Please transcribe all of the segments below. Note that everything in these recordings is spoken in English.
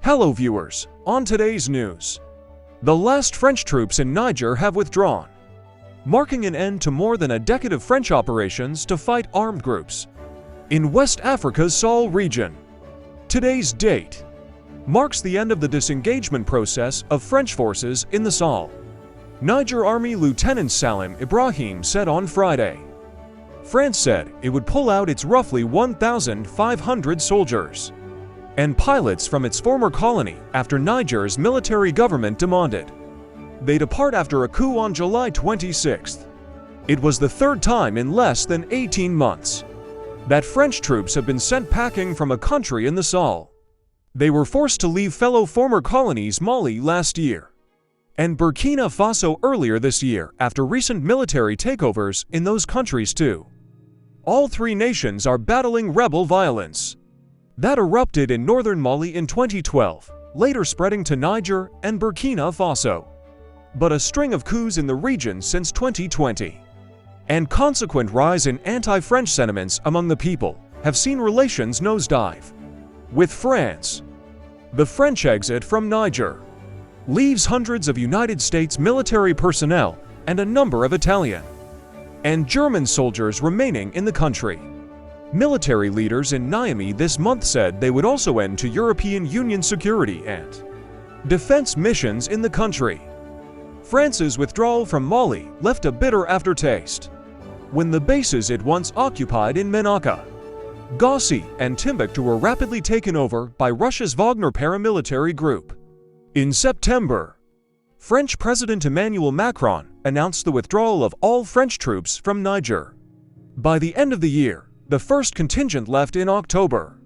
Hello viewers, on today's news. The last French troops in Niger have withdrawn, marking an end to more than a decade of French operations to fight armed groups in West Africa's Sahel region. Today's date marks the end of the disengagement process of French forces in the Sahel. Niger Army Lieutenant Salim Ibrahim said on Friday. France said it would pull out its roughly 1,500 soldiers and pilots from its former colony after Niger's military government demanded they depart after a coup on July 26th. It was the third time in less than 18 months that French troops have been sent packing from a country in the Sahel. They were forced to leave fellow former colonies Mali last year and Burkina Faso earlier this year after recent military takeovers in those countries too. All three nations are battling rebel violence that erupted in northern Mali in 2012, later spreading to Niger and Burkina Faso. But a string of coups in the region since 2020 and consequent rise in anti-French sentiments among the people have seen relations nosedive with France. The French exit from Niger leaves hundreds of United States military personnel and a number of Italian and German soldiers remaining in the country. Military leaders in Niamey this month said they would also end to European Union security and defense missions in the country. France's withdrawal from Mali left a bitter aftertaste when the bases it once occupied in Menaka, Gossi, and Timbuktu were rapidly taken over by Russia's Wagner paramilitary group. In September, French President Emmanuel Macron announced the withdrawal of all French troops from Niger. By the end of the year, the first contingent left in October.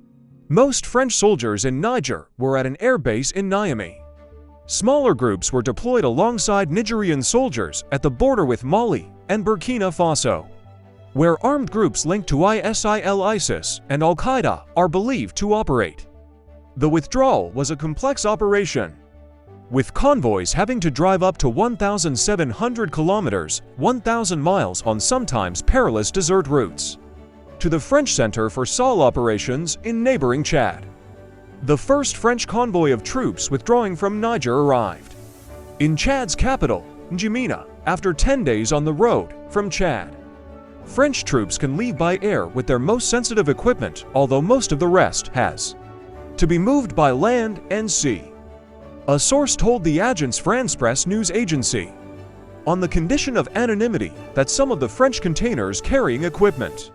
Most French soldiers in Niger were at an air base in Niamey. Smaller groups were deployed alongside Nigerian soldiers at the border with Mali and Burkina Faso, where armed groups linked to ISIL-ISIS and Al-Qaeda are believed to operate. The withdrawal was a complex operation, with convoys having to drive up to 1,700 kilometers, 1,000 miles on sometimes perilous desert routes, to the French Center for Sahel Operations in neighboring Chad. The first French convoy of troops withdrawing from Niger arrived in Chad's capital, N'Djamena, after 10 days on the road from Chad. French troops can leave by air with their most sensitive equipment, although most of the rest has to be moved by land and sea, a source told the Agence France-Presse news agency, on the condition of anonymity that some of the French containers carrying equipment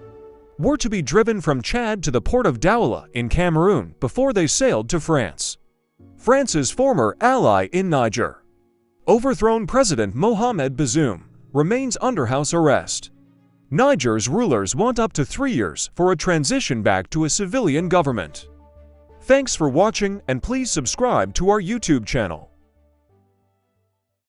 were to be driven from Chad to the port of Douala in Cameroon before they sailed to France. France's former ally in Niger, overthrown President Mohamed Bazoum, remains under house arrest. Niger's rulers want up to 3 years for a transition back to a civilian government. Thanks for watching, and please subscribe to our YouTube channel.